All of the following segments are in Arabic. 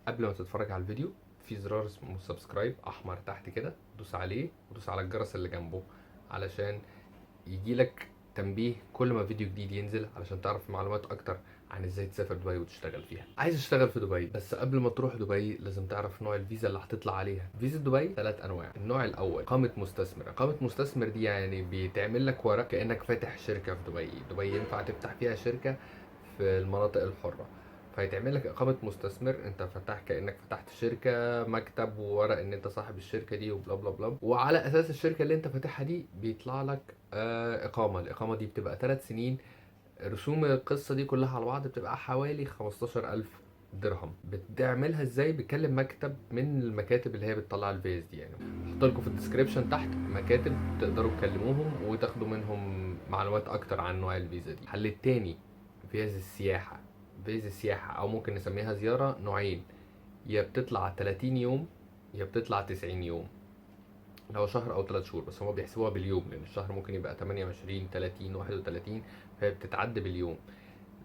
قبل ما تتفرج على الفيديو، في زرار اسمه سبسكرايب احمر تحت كده، دوس عليه ودوس على الجرس اللي جنبه علشان يجيلك تنبيه كل ما فيديو جديد ينزل، علشان تعرف معلومات اكتر عن ازاي تسافر دبي وتشتغل فيها. عايز اشتغل في دبي، بس قبل ما تروح دبي لازم تعرف نوع الفيزا اللي هتطلع عليها. فيزا دبي 3 انواع. النوع الاول اقامه مستثمر. اقامه مستثمر دي يعني بيتعمل لك ورق كانك فاتح شركه في دبي. دبي ينفع تفتح فيها شركه في المناطق الحره، فيتعمل لك اقامه مستثمر. انت فتح كانك فتحت شركه، مكتب وورق ان انت صاحب الشركه دي وبلا بلا بلا، وعلى اساس الشركه اللي انت فاتحها دي بيطلع لك اقامه. الاقامه دي بتبقى 3 سنين. رسوم القصه دي كلها على بعض بتبقى حوالي 15,000 درهم. بتعملها ازاي؟ بتكلم مكتب من المكاتب اللي هي بتطلع الفيز دي. يعني هحط لكم في الديسكريبشن تحت مكاتب تقدروا تكلموهم وتاخدوا منهم معلومات اكتر عن نوع الفيزا دي. الحل التاني فيز السياحه. فيز السياحه او ممكن نسميها زياره، نوعين: يا بتطلع 30 يوم يا بتطلع 90 يوم، اللي هو شهر او 3 شهور. بس هما بيحسبوها باليوم، لان الشهر ممكن يبقى 28 30 31، فهي بتتعد باليوم.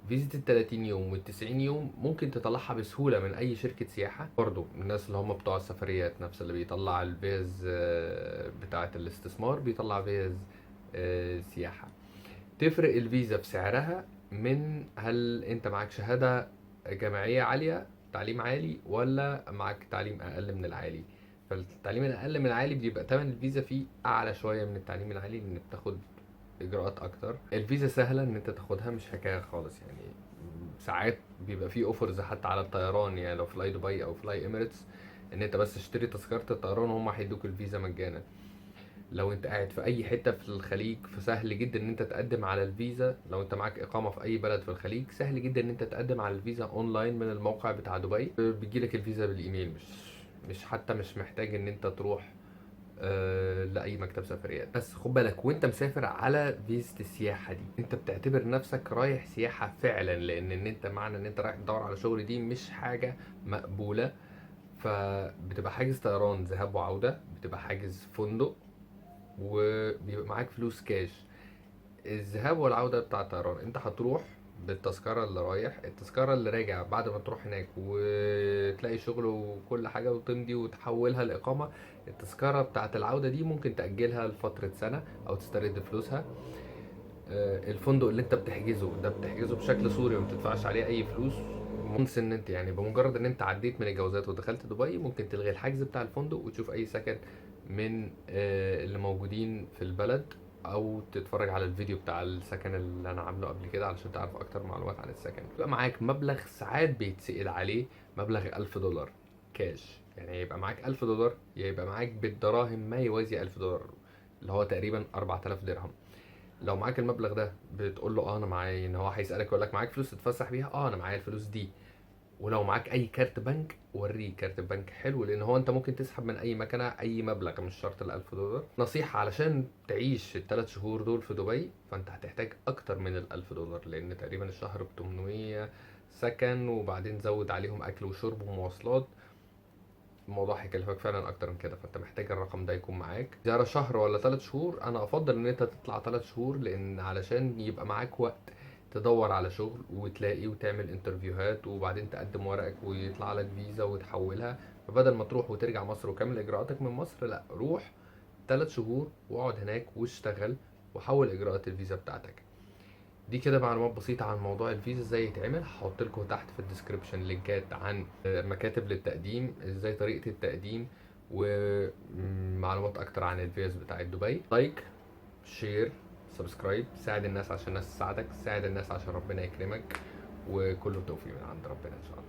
فيزة ال 30 يوم وال 90 يوم ممكن تطلعها بسهولة من أي شركة سياحة. برضو الناس اللي هم بتوع السفريات، نفس اللي بيطلع الفيز بتاعة الاستثمار بيطلع فيز سياحة. تفرق الفيزا في سعرها من هل أنت معاك شهادة جامعية عالية، تعليم عالي، ولا معاك تعليم أقل من العالي. فالتعليم الأقل من العالي بيبقى تمن الفيزا فيه أعلى شوية من التعليم العالي، لأن بتاخد اجراءات اكتر. الفيزا سهله ان انت تاخدها، مش حكايه خالص يعني. ساعات بيبقى فيه اوفرز حتى على الطيران، يعني لو فلاي دبي او فلاي اميريتس، ان انت بس اشتري تذكره الطيران وهم هيدوك الفيزا مجانا. لو انت قاعد في اي حته في الخليج فسهل جدا ان انت تقدم على الفيزا. لو انت معاك اقامه في اي بلد في الخليج سهل جدا ان انت تقدم على الفيزا اونلاين من الموقع بتاع دبي. بيجيلك الفيزا بالايميل، مش محتاج ان انت تروح لاي مكتب سفريات. بس خد بالك وانت مسافر على فيزة السياحة دي، انت بتعتبر نفسك رايح سياحة فعلا، لان انت معنى ان انت رايح تدور على شغل دي مش حاجة مقبولة. فبتبقى حاجز طيران ذهاب وعودة، بتبقى حاجز فندق، وبيبقى معاك فلوس كاش. الذهاب والعودة بتاع الطيران انت هتروح بالتذكرة اللي رايح، التذكرة اللي راجع بعد ما تروح هناك وتلاقي شغل وكل حاجة وتمضي وتحولها لإقامة. التذكرة بتاعة العودة دي ممكن تأجلها لفترة سنة أو تسترد فلوسها. الفندق اللي انت بتحجزه ده بتحجزه بشكل صوري وما بتدفعش عليه أي فلوس. مونس ان انت يعني بمجرد ان انت عديت من الجوازات ودخلت دبي ممكن تلغي الحجز بتاع الفندق وتشوف اي سكن من اللي موجودين في البلد، او تتفرج على الفيديو بتاع السكن اللي انا عامله قبل كده علشان تعرف اكتر معلومات عن السكن. يبقى معاك مبلغ ساعات بيتسأل عليه مبلغ $1000 كاش. يعني يبقى معاك $1000، يا يبقى معاك بالدراهم ما يوازي $1000، اللي هو تقريبا 4000 درهم. لو معاك المبلغ ده بتقول له انا معايا، ان هو هيسالك يقول لك معاك فلوس تتفسح بيها، انا معايا الفلوس دي. ولو معاك اي كارت بنك وريه كارت بنك حلو، لان هو انت ممكن تسحب من اي مكنه اي مبلغ، مش شرط $1000. نصيحه: علشان تعيش ال3 شهور دول في دبي فانت هتحتاج اكتر من $1000، لان تقريبا الشهر ب 800 سكن، وبعدين زود عليهم اكل وشرب ومواصلات. الموضوع هيكلفك فعلا اكتر من كده، فانت محتاج الرقم ده يكون معاك. زيارة شهر ولا 3 شهور؟ انا افضل ان انت تطلع 3 شهور، لان علشان يبقى معاك وقت تدور على شغل وتلاقي وتعمل انترفيوهات وبعدين تقدم ورقك ويطلع لك فيزا وتحولها. فبدل ما تروح وترجع مصر وكمل اجراءاتك من مصر، لا، روح 3 شهور واقعد هناك واشتغل وحول اجراءات الفيزا بتاعتك. دي كده معلومات بسيطة عن موضوع الفيزا ازاي يتعمل. هحط لكم تحت في الديسكريبشن لينكات عن مكاتب للتقديم، ازاي طريقة التقديم، ومعلومات اكتر عن الفيز بتاعت دبي. لايك، شير، سبسكرايب، ساعد الناس عشان الناس تساعدك، ساعد الناس عشان ربنا يكرمك، وكله توفيق من عند ربنا ان شاء الله.